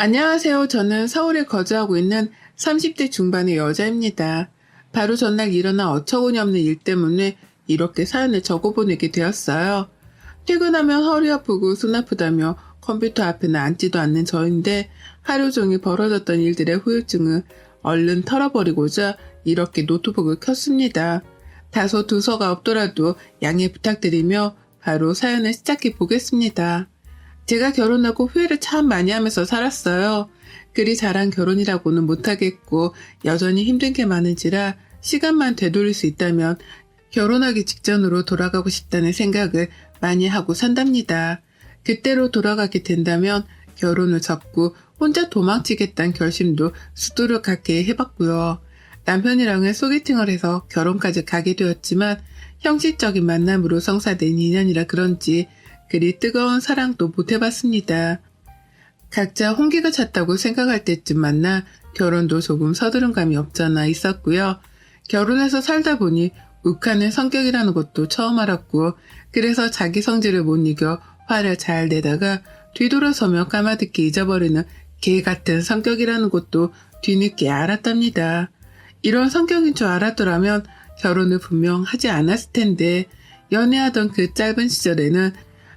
안녕하세요. 저는 서울에 거주하고 있는 30대 중반의 여자입니다. 바로 전날 일어난 어처구니 없는 일 때문에 이렇게 사연을 적어보내게 되었어요. 퇴근하면 허리 아프고 손 아프다며 컴퓨터 앞에는 앉지도 않는 저인데 하루 종일 벌어졌던 일들의 후유증을 얼른 털어버리고자 이렇게 노트북을 켰습니다. 다소 두서가 없더라도 양해 부탁드리며 바로 사연을 시작해 보겠습니다. 제가 결혼하고 후회를 참 많이 하면서 살았어요. 그리 잘한 결혼이라고는 못하겠고 여전히 힘든 게 많은지라 시간만 되돌릴 수 있다면 결혼하기 직전으로 돌아가고 싶다는 생각을 많이 하고 산답니다. 그때로 돌아가게 된다면 결혼을 접고 혼자 도망치겠다는 결심도 수두룩하게 해봤고요. 남편이랑은 소개팅을 해서 결혼까지 가게 되었지만 형식적인 만남으로 성사된 인연이라 그런지 그리 뜨거운 사랑도 못 해봤습니다. 각자 홍기가 찼다고 생각할 때쯤 만나 결혼도 조금 서두른 감이 없잖아 있었고요. 결혼해서 살다 보니 욱하는 성격이라는 것도 처음 알았고 그래서 자기 성질을 못 이겨 화를 잘 내다가 뒤돌아서며 까마득히 잊어버리는 개 같은 성격이라는 것도 뒤늦게 알았답니다. 이런 성격인 줄 알았더라면 결혼을 분명 하지 않았을 텐데 연애하던 그 짧은 시절에는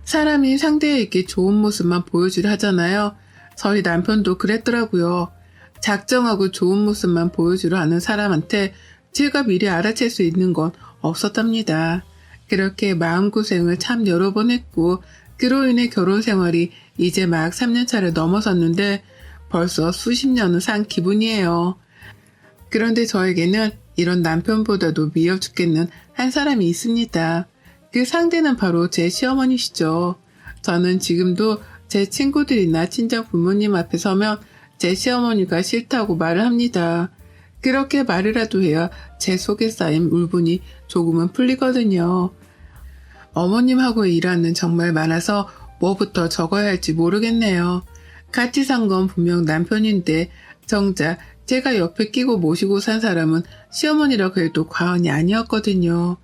사람이 상대에게 좋은 모습만 보여주려 하잖아요. 저희 남편도 그랬더라고요. 작정하고 좋은 모습만 보여주려 하는 사람한테 제가 미리 알아챌 수 있는 건 없었답니다. 그렇게 마음고생을 참 여러 번 했고 그로 인해 결혼 생활이 이제 막 3년차를 넘어섰는데 벌써 수십 년을 산 기분이에요. 그런데 저에게는 이런 남편보다도 미워 죽겠는 한 사람이 있습니다. 그 상대는 바로 제 시어머니시죠. 저는 지금도 제 친구들이나 친정 부모님 앞에 서면 제 시어머니가 싫다고 말을 합니다. 그렇게 말이라도 해야 제 속에 쌓인 울분이 조금은 풀리거든요. 어머님하고의 일화는 정말 많아서 뭐부터 적어야 할지 모르겠네요. 같이 산 건 분명 남편인데 정작 제가 옆에 끼고 모시고 산 사람은 시어머니라고 해도 과언이 아니었거든요.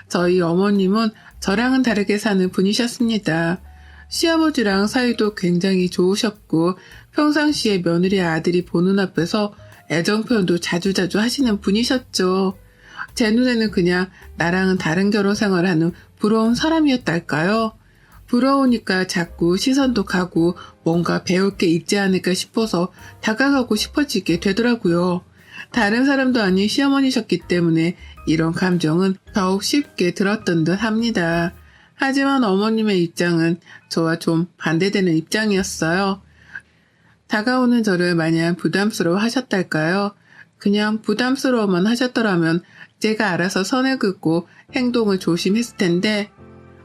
저희 어머님은 저랑은 다르게 사는 분이셨습니다. 시아버지랑 사이도 굉장히 좋으셨고 평상시에 며느리 아들이 보는 앞에서 애정 표현도 자주자주 하시는 분이셨죠. 제 눈에는 그냥 나랑은 다른 결혼 생활을 하는 부러운 사람이었달까요? 부러우니까 자꾸 시선도 가고 뭔가 배울 게 있지 않을까 싶어서 다가가고 싶어지게 되더라고요. 다른 사람도 아닌 시어머니셨기 때문에 이런 감정은 더욱 쉽게 들었던 듯 합니다. 하지만 어머님의 입장은 저와 좀 반대되는 입장이었어요. 다가오는 저를 마냥 부담스러워 하셨달까요? 그냥 부담스러워만 하셨더라면 제가 알아서 선을 긋고 행동을 조심했을 텐데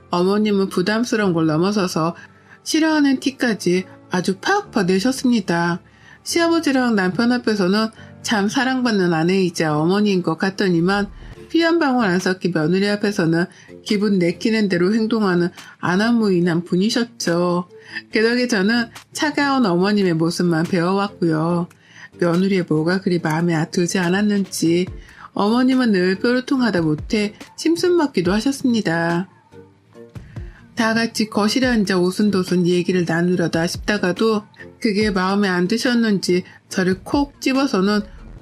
어머님은 부담스러운 걸 넘어서서 싫어하는 티까지 아주 팍팍 내셨습니다. 시아버지랑 남편 앞에서는 참 사랑받는 아내이자 어머니인 것 같더니만 피 한 방울 안 섞인 며느리 앞에서는 기분 내키는 대로 행동하는 안하무인한 분이셨죠. 그 덕에 저는 차가운 어머님의 모습만 배워왔고요. 며느리의 뭐가 그리 마음에 들지 않았는지 어머님은 늘 뾰루통하다 못해 심술 맞기도 하셨습니다. 다 같이 거실에 앉아 오순도순 얘기를 나누려다 싶다가도 그게 마음에 안 드셨는지 저를 콕 집어서는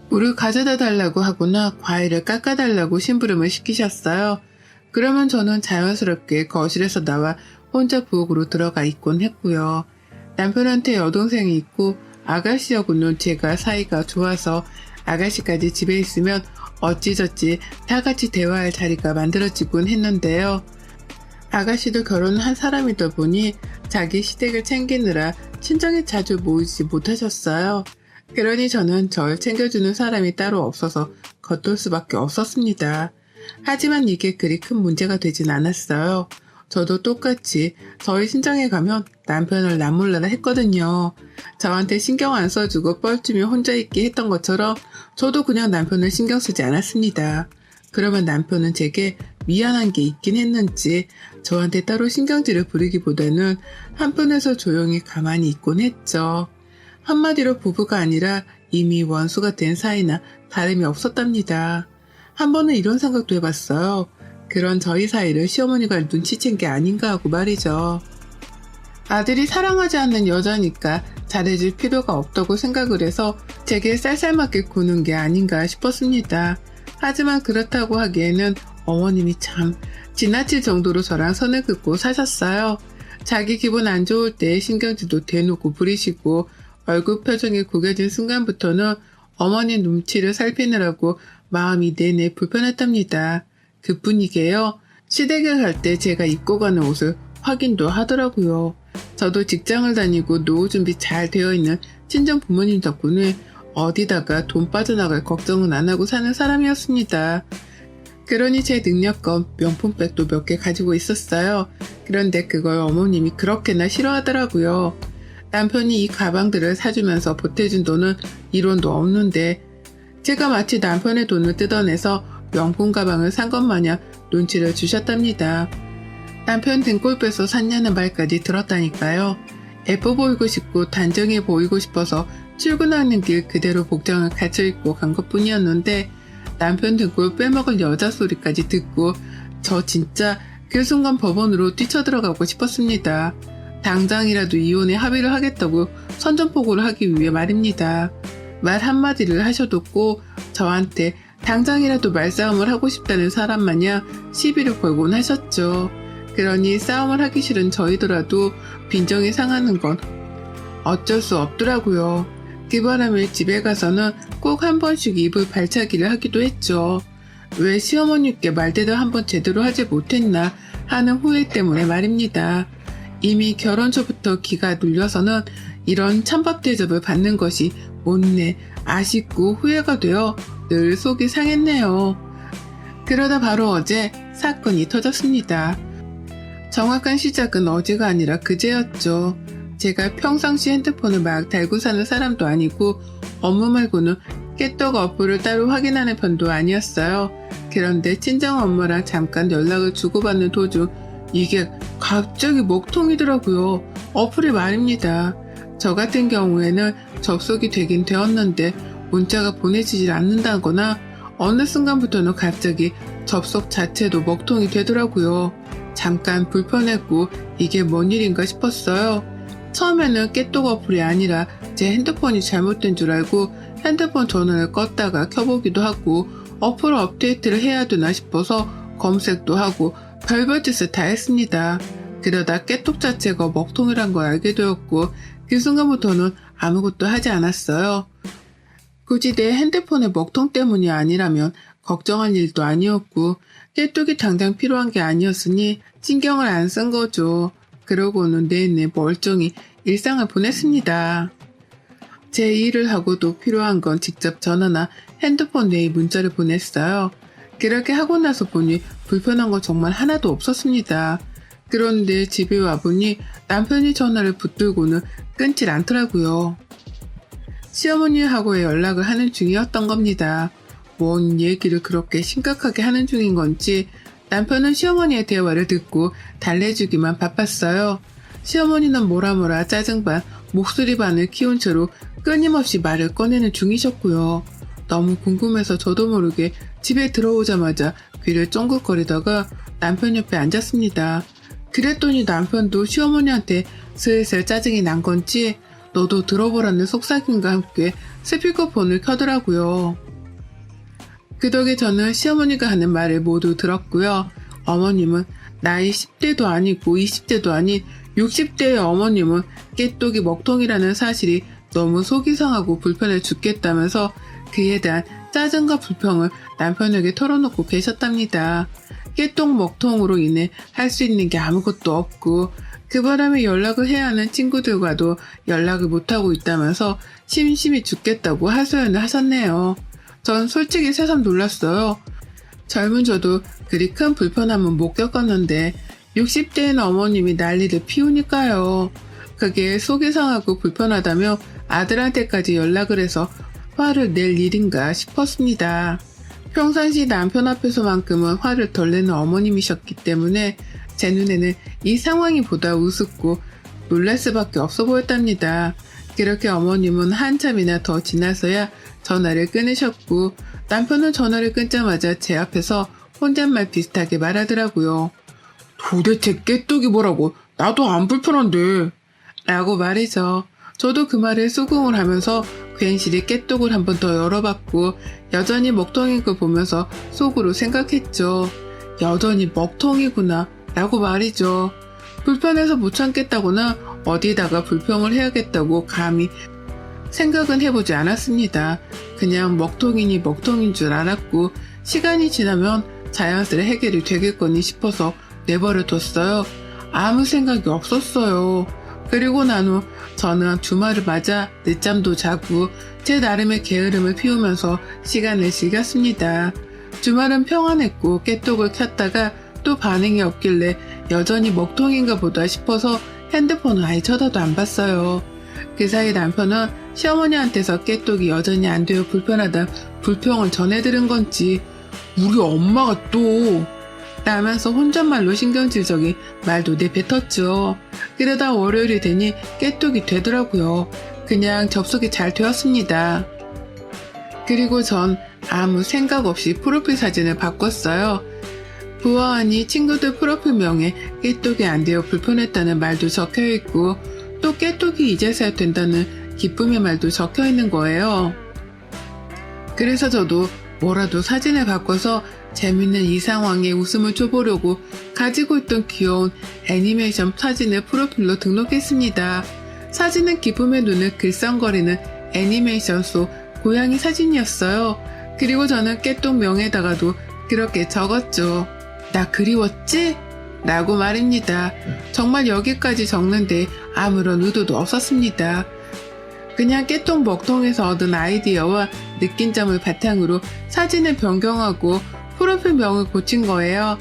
물을 가져다 달라고 하거나 과일을 깎아달라고 심부름을 시키셨어요. 그러면 저는 자연스럽게 거실에서 나와 혼자 부엌으로 들어가 있곤 했고요. 남편한테 여동생이 있고 아가씨하고는 제가 사이가 좋아서 아가씨까지 집에 있으면 어찌저찌 다 같이 대화할 자리가 만들어지곤 했는데요. 아가씨도 결혼을 한 사람이다 보니 자기 시댁을 챙기느라 친정에 자주 모이지 못하셨어요. 그러니 저는 절 챙겨주는 사람이 따로 없어서 겉돌 수밖에 없었습니다. 하지만 이게 그리 큰 문제가 되진 않았어요. 저도 똑같이 저희 친정에 가면 남편을 남몰라라 했거든요. 저한테 신경 안 써주고 뻘쭘히 혼자 있게 했던 것처럼 저도 그냥 남편을 신경 쓰지 않았습니다. 그러면 남편은 제게 미안한 게 있긴 했는지 저한테 따로 신경질을 부리기보다는 한편에서 조용히 가만히 있곤 했죠. 한마디로 부부가 아니라 이미 원수가 된 사이나 다름이 없었답니다. 한 번은 이런 생각도 해봤어요. 그런 저희 사이를 시어머니가 눈치챈 게 아닌가 하고 말이죠. 아들이 사랑하지 않는 여자니까 잘해줄 필요가 없다고 생각을 해서 제게 쌀쌀맞게 구는 게 아닌가 싶었습니다. 하지만 그렇다고 하기에는 어머님이 참 지나칠 정도로 저랑 선을 긋고 사셨어요. 자기 기분 안 좋을 때 신경질도 대놓고 부리시고 얼굴 표정이 구겨진 순간부터는 어머니 눈치를 살피느라고 마음이 내내 불편했답니다. 그뿐이게요. 시댁에 갈 때 제가 입고 가는 옷을 확인도 하더라고요. 저도 직장을 다니고 노후 준비 잘 되어 있는 친정 부모님 덕분에 어디다가 돈 빠져나갈 걱정은 안 하고 사는 사람이었습니다. 그러니 제 능력껏 명품백도 몇 개 가지고 있었어요. 그런데 그걸 어머님이 그렇게나 싫어하더라고요. 남편이 이 가방들을 사주면서 보태준 돈은 1원도 없는데 제가 마치 남편의 돈을 뜯어내서 명품 가방을 산 것 마냥 눈치를 주셨답니다. 남편 등골 빼서 샀냐는 말까지 들었다니까요. 예뻐 보이고 싶고 단정해 보이고 싶어서 출근하는 길 그대로 복장을 갖춰 입고 간 것뿐이었는데 남편 등골 빼먹을 여자 소리까지 듣고 저 진짜 그 순간 법원으로 뛰쳐들어가고 싶었습니다. 당장이라도 이혼에 합의를 하겠다고 선전포고를 하기 위해 말입니다. 말 한마디를 하셔도 꼭 저한테 당장이라도 말싸움을 하고 싶다는 사람 마냥 시비를 걸곤 하셨죠. 그러니 싸움을 하기 싫은 저희더라도 빈정이 상하는 건 어쩔 수 없더라고요. 그 바람에 집에 가서는 꼭 한 번씩 입을 발차기를 하기도 했죠. 왜 시어머니께 말대로 한번 제대로 하지 못했나 하는 후회 때문에 말입니다. 이미 결혼 초부터 기가 눌려서는 이런 찬밥 대접을 받는 것이 못내 아쉽고 후회가 되어 늘 속이 상했네요. 그러다 바로 어제 사건이 터졌습니다. 정확한 시작은 어제가 아니라 그제였죠. 제가 평상시 핸드폰을 막 달고 사는 사람도 아니고 업무 말고는 깨떡 어플을 따로 확인하는 편도 아니었어요. 그런데 친정 엄마랑 잠깐 연락을 주고받는 도중 이게 갑자기 먹통이더라고요. 어플이 말입니다. 저 같은 경우에는 접속이 되긴 되었는데 문자가 보내지질 않는다거나 어느 순간부터는 갑자기 접속 자체도 먹통이 되더라고요. 잠깐 불편했고 이게 뭔 일인가 싶었어요. 처음에는 깨똑 어플이 아니라 제 핸드폰이 잘못된 줄 알고 핸드폰 전원을 껐다가 켜보기도 하고 어플 업데이트를 해야 되나 싶어서 검색도 하고 별별 짓을 다 했습니다. 그러다 깨똑 자체가 먹통이란 걸 알게 되었고 그 순간부터는 아무것도 하지 않았어요. 굳이 내 핸드폰의 먹통 때문이 아니라면 걱정할 일도 아니었고 깨똑이 당장 필요한 게 아니었으니 신경을 안 쓴 거죠. 그러고는 내내 멀쩡히 일상을 보냈습니다. 제 일을 하고도 필요한 건 직접 전화나 핸드폰 내에 문자를 보냈어요. 그렇게 하고 나서 보니 불편한 건 정말 하나도 없었습니다. 그런데 집에 와보니 남편이 전화를 붙들고는 끊질 않더라고요. 시어머니하고의 연락을 하는 중이었던 겁니다. 뭔 얘기를 그렇게 심각하게 하는 중인 건지 남편은 시어머니의 대화를 듣고 달래주기만 바빴어요. 시어머니는 뭐라 짜증 반 목소리 반을 키운 채로 끊임없이 말을 꺼내는 중이셨고요. 너무 궁금해서 저도 모르게 집에 들어오자마자 귀를 쫑긋거리다가 남편 옆에 앉았습니다. 그랬더니 남편도 시어머니한테 슬슬 짜증이 난 건지 너도 들어보라는 속삭임과 함께 스피커폰을 켜더라고요. 그 덕에 저는 시어머니가 하는 말을 모두 들었고요. 어머님은 나이 10대도 아니고 20대도 아닌 60대의 어머님은 깨똑이 먹통이라는 사실이 너무 속이 상하고 불편해 죽겠다면서 그에 대한 짜증과 불평을 남편에게 털어놓고 계셨답니다. 깨똑 먹통으로 인해 할 수 있는 게 아무것도 없고 그 바람에 연락을 해야 하는 친구들과도 연락을 못하고 있다면서 심심히 죽겠다고 하소연을 하셨네요. 전 솔직히 새삼 놀랐어요. 젊은 저도 그리 큰 불편함은 못 겪었는데 60대인 어머님이 난리를 피우니까요. 그게 속이 상하고 불편하다며 아들한테까지 연락을 해서 화를 낼 일인가 싶었습니다. 평상시 남편 앞에서만큼은 화를 덜 내는 어머님이셨기 때문에 제 눈에는 이 상황이 보다 우습고 놀랄 수밖에 없어 보였답니다. 그렇게 어머님은 한참이나 더 지나서야 전화를 끊으셨고 남편은 전화를 끊자마자 제 앞에서 혼잣말 비슷하게 말하더라고요. 도대체 깨똑이 뭐라고 나도 안 불편한데 라고 말이죠. 저도 그 말에 수긍을 하면서 괜시리 깨똑을 한 번 더 열어봤고 여전히 먹통인 걸 보면서 속으로 생각했죠. 여전히 먹통이구나 라고 말이죠. 불편해서 못 참겠다거나 어디다가 불평을 해야겠다고 감히 생각은 해보지 않았습니다. 그냥 먹통이니 먹통인 줄 알았고 시간이 지나면 자연스레 해결이 되겠거니 싶어서 내버려 뒀어요. 아무 생각이 없었어요. 그리고 난 후 저는 주말을 맞아 늦잠도 자고 제 나름의 게으름을 피우면서 시간을 즐겼습니다. 주말은 평안했고 깨똑을 켰다가 또 반응이 없길래 여전히 먹통인가 보다 싶어서 핸드폰을 아예 쳐다도 안 봤어요. 그 사이 남편은 시어머니한테서 깨똑이 여전히 안 되어 불편하다 불평을 전해들은 건지 우리 엄마가 또 라면서 혼잣말로 신경질적인 말도 내뱉었죠. 그러다 월요일이 되니 깨똑이 되더라고요. 그냥 접속이 잘 되었습니다. 그리고 전 아무 생각 없이 프로필 사진을 바꿨어요. 보아하니 친구들 프로필명에 깨똑이 안 되어 불편했다는 말도 적혀있고 또 깨똑이 이제서야 된다는 기쁨의 말도 적혀있는 거예요. 그래서 저도 뭐라도 사진을 바꿔서 재밌는 이 상황에 웃음을 줘보려고 가지고 있던 귀여운 애니메이션 사진을 프로필로 등록했습니다. 사진은 기쁨의 눈을 글썽거리는 애니메이션 속 고양이 사진이었어요. 그리고 저는 깨똑 명에다가도 그렇게 적었죠. 나 그리웠지? 라고 말입니다. 정말 여기까지 적는데 아무런 의도도 없었습니다. 그냥 깨똑 먹통에서 얻은 아이디어와 느낀 점을 바탕으로 사진을 변경하고 프로필명을 고친 거예요.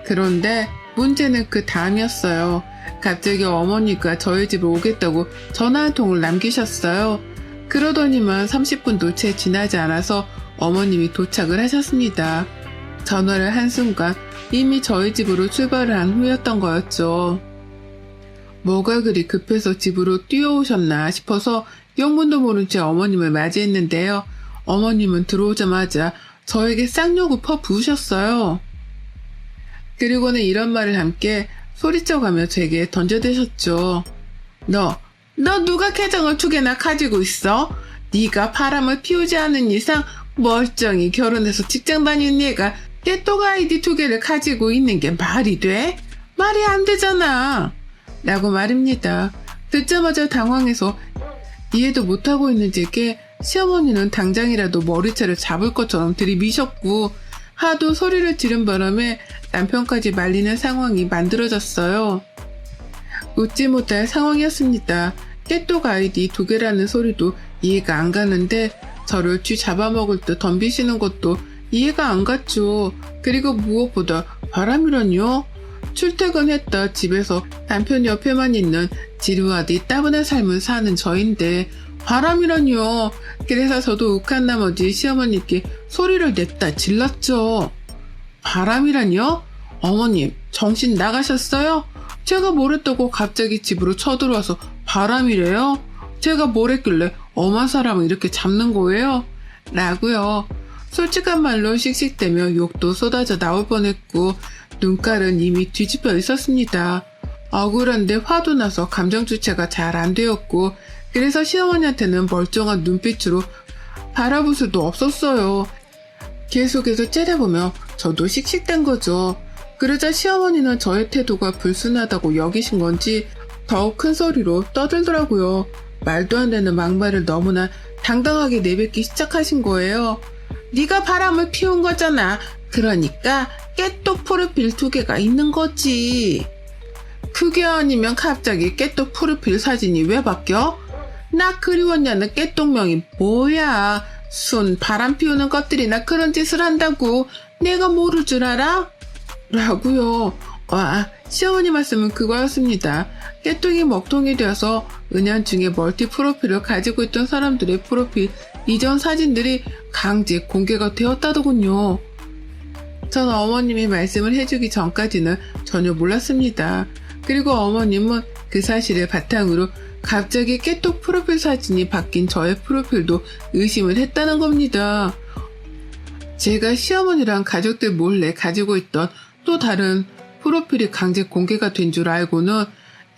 그런데 문제는 그 다음이었어요. 갑자기 어머니가 저희 집에 오겠다고 전화 한 통을 남기셨어요. 그러더니만 30분도 채 지나지 않아서 어머님이 도착을 하셨습니다. 전화를 한 순간 이미 저희 집으로 출발을 한 후였던 거였죠. 뭐가 그리 급해서 집으로 뛰어오셨나 싶어서 영문도 모른 채 어머님을 맞이했는데요. 어머님은 들어오자마자 저에게 쌍욕을 퍼부으셨어요. 그리고는 이런 말을 함께 소리쳐가며 제게 던져대셨죠. 너 누가 계정을 2개나 가지고 있어? 네가 바람을 피우지 않은 이상 멀쩡히 결혼해서 직장 다니는 얘가 깨똑 아이디 2개를 가지고 있는 게 말이 돼? 말이 안 되잖아. 라고 말입니다. 듣자마자 당황해서 이해도 못하고 있는 제게 시어머니는 당장이라도 머리채를 잡을 것처럼 들이미셨고 하도 소리를 지른 바람에 남편까지 말리는 상황이 만들어졌어요. 웃지 못할 상황이었습니다. 깨똑 아이디 2개라는 소리도 이해가 안 가는데 저를 쥐 잡아먹을 듯 덤비시는 것도 이해가 안 갔죠. 그리고 무엇보다 바람이라뇨? 출퇴근했다 집에서 남편 옆에만 있는 지루하디 따분한 삶을 사는 저인데 바람이라뇨. 그래서 저도 욱한 나머지 시어머니께 소리를 냈다 질렀죠. 바람이라뇨? 어머님 정신 나가셨어요? 제가 뭘 했다고 갑자기 집으로 쳐들어와서 바람이래요? 제가 뭘 했길래 엄한 사람을 이렇게 잡는 거예요? 라고요. 솔직한 말로 씩씩대며 욕도 쏟아져 나올 뻔했고 눈깔은 이미 뒤집혀 있었습니다. 억울한데 화도 나서 감정 주체가 잘 안 되었고 그래서 시어머니한테는 멀쩡한 눈빛으로 바라볼 수도 없었어요. 계속해서 째려보며 저도 씩씩댄 거죠. 그러자 시어머니는 저의 태도가 불순하다고 여기신 건지 더욱 큰 소리로 떠들더라고요. 말도 안 되는 막말을 너무나 당당하게 내뱉기 시작하신 거예요. 네가 바람을 피운 거잖아. 그러니까 깨똑 프로필 2개가 있는 거지. 그게 아니면 갑자기 깨똑 프로필 사진이 왜 바뀌어? 나 그리웠냐는 깨똑명이 뭐야. 순 바람 피우는 것들이나 그런 짓을 한다고 내가 모를 줄 알아? 라고요. 와, 시어머니 말씀은 그거였습니다. 깨똑이 먹통이 되어서 은연중에 멀티 프로필을 가지고 있던 사람들의 프로필 이전 사진들이 강제 공개가 되었다더군요. 전 어머님이 말씀을 해주기 전까지는 전혀 몰랐습니다. 그리고 어머님은 그 사실을 바탕으로 갑자기 깨똑 프로필 사진이 바뀐 저의 프로필도 의심을 했다는 겁니다. 제가 시어머니랑 가족들 몰래 가지고 있던 또 다른 프로필이 강제 공개가 된 줄 알고는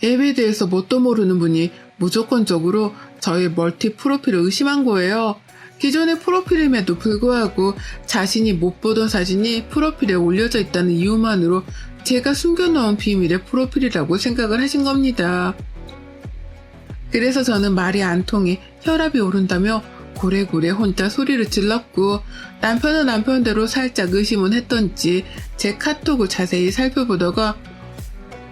앱에 대해서 뭣도 모르는 분이 무조건적으로 저의 멀티 프로필을 의심한 거예요. 기존의 프로필임에도 불구하고 자신이 못 보던 사진이 프로필에 올려져 있다는 이유만으로 제가 숨겨놓은 비밀의 프로필이라고 생각을 하신 겁니다. 그래서 저는 말이 안 통해 혈압이 오른다며 고래고래 혼자 소리를 질렀고, 남편은 남편대로 살짝 의심은 했던지 제 카톡을 자세히 살펴보다가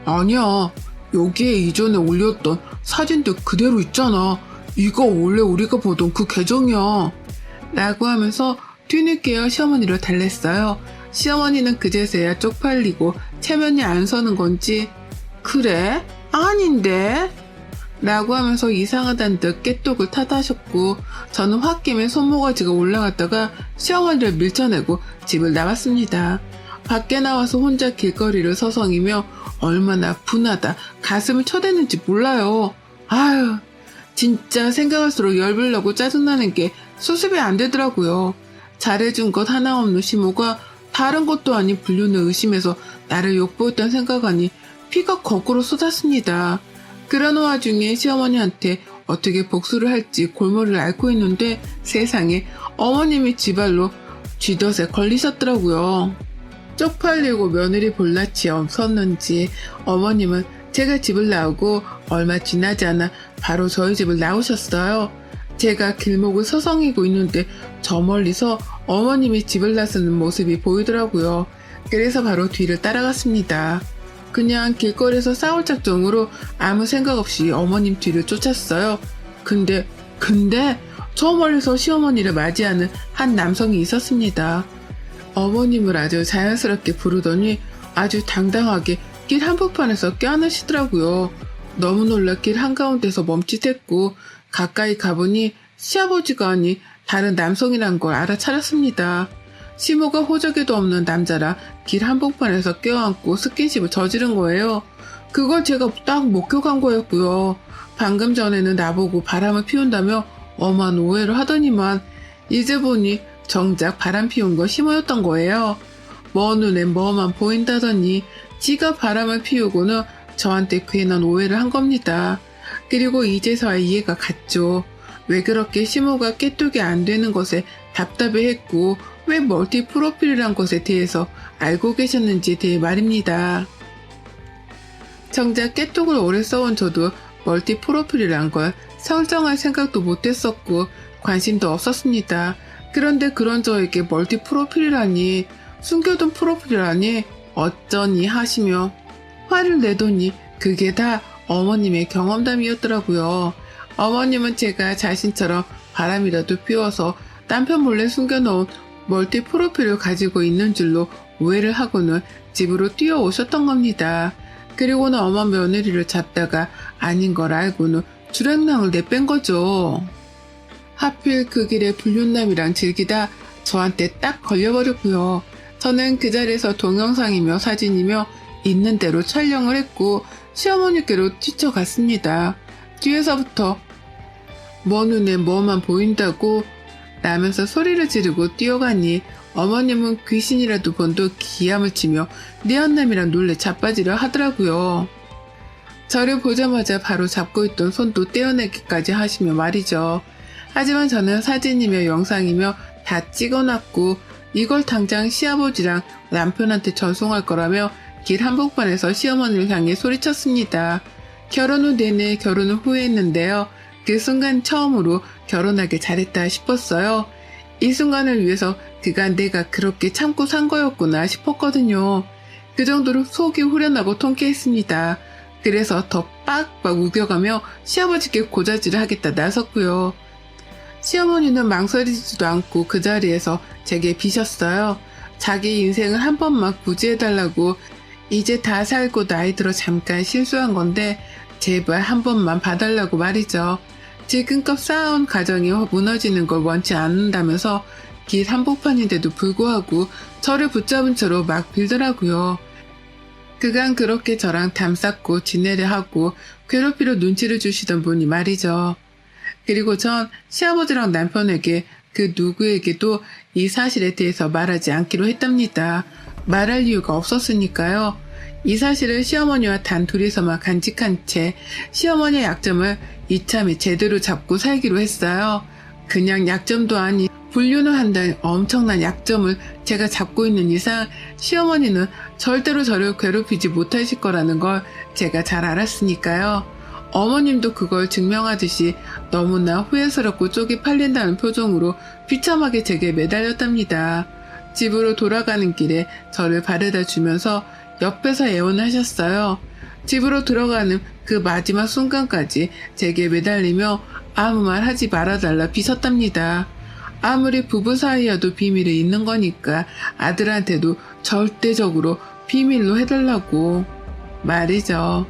아니야, 여기에 이전에 올렸던 사진들 그대로 있잖아. 이거 원래 우리가 보던 그 계정이야. 라고 하면서 뒤늦게요 시어머니를 달랬어요. 시어머니는 그제서야 쪽팔리고 체면이 안 서는 건지 그래? 아닌데? 라고 하면서 이상하다는 듯 깨똑을 탓하셨고, 저는 홧김에 손모가지가 올라갔다가 시어머니를 밀쳐내고 집을 나왔습니다. 밖에 나와서 혼자 길거리를 서성이며 얼마나 분하다 가슴을 쳐댔는지 몰라요. 아유, 진짜 생각할수록 열불나고 짜증나는 게 수습이 안 되더라고요. 잘해준 것 하나 없는 시모가 다른 것도 아닌 불륜을 의심해서 나를 욕보였던 생각하니 피가 거꾸로 쏟았습니다. 그런 와중에 시어머니한테 어떻게 복수를 할지 골머리를 앓고 있는데 세상에 어머님이 지발로 쥐덫에 걸리셨더라고요. 쪽팔리고 며느리 볼낯이 없었는지 어머님은 제가 집을 나오고 얼마 지나지 않아 바로 저희 집을 나오셨어요. 제가 길목을 서성이고 있는데 저 멀리서 어머님이 집을 나서는 모습이 보이더라고요. 그래서 바로 뒤를 따라갔습니다. 그냥 길거리에서 싸울 작정으로 아무 생각 없이 어머님 뒤를 쫓았어요. 근데 저 멀리서 시어머니를 맞이하는 한 남성이 있었습니다. 어머님을 아주 자연스럽게 부르더니 아주 당당하게 길 한복판에서 껴안으시더라고요. 너무 놀라 길 한가운데서 멈칫했고 가까이 가보니 시아버지가 아니 다른 남성이란 걸 알아차렸습니다. 시모가 호적에도 없는 남자라 길 한복판에서 껴안고 스킨십을 저지른 거예요. 그걸 제가 딱 목격한 거였고요. 방금 전에는 나보고 바람을 피운다며 엄한 오해를 하더니만 이제 보니 정작 바람 피운 거 시모였던 거예요. 먼 눈에 뭐만 보인다더니 지가 바람을 피우고는 저한테 괜한 오해를 한 겁니다. 그리고 이제서야 이해가 갔죠. 왜 그렇게 시모가 깨뚝이 안 되는 것에 답답해했고 왜 멀티 프로필이란 것에 대해서 알고 계셨는지에 대해 말입니다. 정작 깨뚝을 오래 써온 저도 멀티 프로필이란 걸 설정할 생각도 못했었고 관심도 없었습니다. 그런데 그런 저에게 멀티 프로필이라니, 숨겨둔 프로필이라니 어쩌니 하시며 화를 내더니 그게 다 어머님의 경험담이었더라고요. 어머님은 제가 자신처럼 바람이라도 피워서 남편 몰래 숨겨놓은 멀티 프로필을 가지고 있는 줄로 오해를 하고는 집으로 뛰어오셨던 겁니다. 그리고는 어머 며느리를 잡다가 아닌 걸 알고는 주랭랑을 내뺀 거죠. 하필 그 길에 불륜남이랑 즐기다 저한테 딱 걸려버렸고요. 저는 그 자리에서 동영상이며 사진이며 있는 대로 촬영을 했고 시어머니께로 뛰쳐갔습니다. 뒤에서부터 뭐 눈에 뭐만 보인다고 라면서 소리를 지르고 뛰어가니 어머님은 귀신이라도 본도 기함을 치며 니언남이랑 놀래 자빠지려 하더라고요. 저를 보자마자 바로 잡고 있던 손도 떼어내기까지 하시며 말이죠. 하지만 저는 사진이며 영상이며 다 찍어놨고 이걸 당장 시아버지랑 남편한테 전송할 거라며 길 한복판에서 시어머니를 향해 소리쳤습니다. 결혼 후 내내 결혼을 후회했는데요. 그 순간 처음으로 결혼하길 잘했다 싶었어요. 이 순간을 위해서 그간 내가 그렇게 참고 산 거였구나 싶었거든요. 그 정도로 속이 후련하고 통쾌했습니다. 그래서 더 빡빡 우겨가며 시아버지께 고자질을 하겠다 나섰고요. 시어머니는 망설이지도 않고 그 자리에서 제게 비셨어요. 자기 인생을 한 번만 구제해달라고. 이제 다 살고 나이 들어 잠깐 실수한 건데 제발 한 번만 봐달라고 말이죠. 지금껏 쌓아온 가정이 무너지는 걸 원치 않는다면서 길 한복판인데도 불구하고 저를 붙잡은 채로 막 빌더라고요. 그간 그렇게 저랑 담쌓고 지내려 하고 괴롭히려 눈치를 주시던 분이 말이죠. 그리고 전 시아버지랑 남편에게 그 누구에게도 이 사실에 대해서 말하지 않기로 했답니다. 말할 이유가 없었으니까요. 이 사실을 시어머니와 단 둘이서만 간직한 채 시어머니의 약점을 이참에 제대로 잡고 살기로 했어요. 그냥 약점도 아닌 불륜을 한다는 엄청난 약점을 제가 잡고 있는 이상 시어머니는 절대로 저를 괴롭히지 못하실 거라는 걸 제가 잘 알았으니까요. 어머님도 그걸 증명하듯이 너무나 후회스럽고 쪽이 팔린다는 표정으로 비참하게 제게 매달렸답니다. 집으로 돌아가는 길에 저를 바래다 주면서 옆에서 애원하셨어요. 집으로 들어가는 그 마지막 순간까지 제게 매달리며 아무 말 하지 말아달라 비섰답니다. 아무리 부부 사이여도 비밀이 있는 거니까 아들한테도 절대적으로 비밀로 해달라고 말이죠.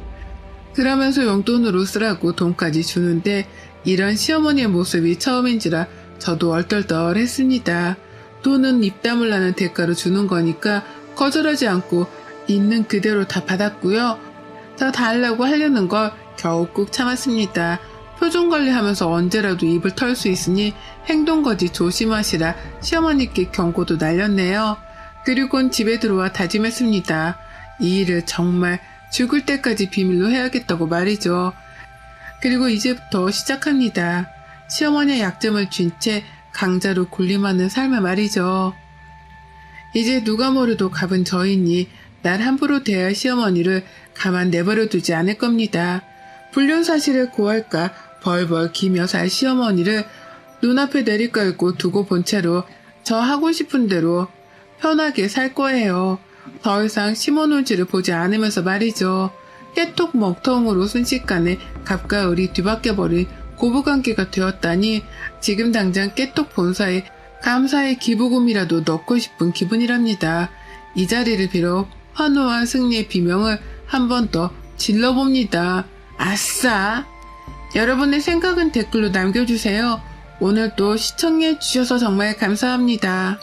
그러면서 용돈으로 쓰라고 돈까지 주는데 이런 시어머니의 모습이 처음인지라 저도 얼떨떨했습니다. 돈은 입 다물라는 대가로 주는 거니까 거절하지 않고 있는 그대로 다 받았고요. 더 달라고 하려는 걸 겨우 꾹 참았습니다. 표정 관리하면서 언제라도 입을 털 수 있으니 행동거지 조심하시라 시어머니께 경고도 날렸네요. 그리곤 집에 들어와 다짐했습니다. 이 일을 정말 죽을 때까지 비밀로 해야겠다고 말이죠. 그리고 이제부터 시작합니다. 시어머니의 약점을 쥔 채 강자로 군림하는 삶을 말이죠. 이제 누가 모르도 가본 저이니 날 함부로 대할 시어머니를 가만 내버려 두지 않을 겁니다. 불륜 사실을 고할까 벌벌 기며 살 시어머니를 눈앞에 내리깔고 두고 본 채로 저 하고 싶은 대로 편하게 살 거예요. 더 이상 시모눈치를 보지 않으면서 말이죠. 깨톡 먹통으로 순식간에 갑가을이 뒤바뀌어버린 고부관계가 되었다니 지금 당장 깨톡 본사에 감사의 기부금이라도 넣고 싶은 기분이랍니다. 이 자리를 빌어 환호와 승리의 비명을 한 번 더 질러봅니다. 아싸! 여러분의 생각은 댓글로 남겨주세요. 오늘도 시청해주셔서 정말 감사합니다.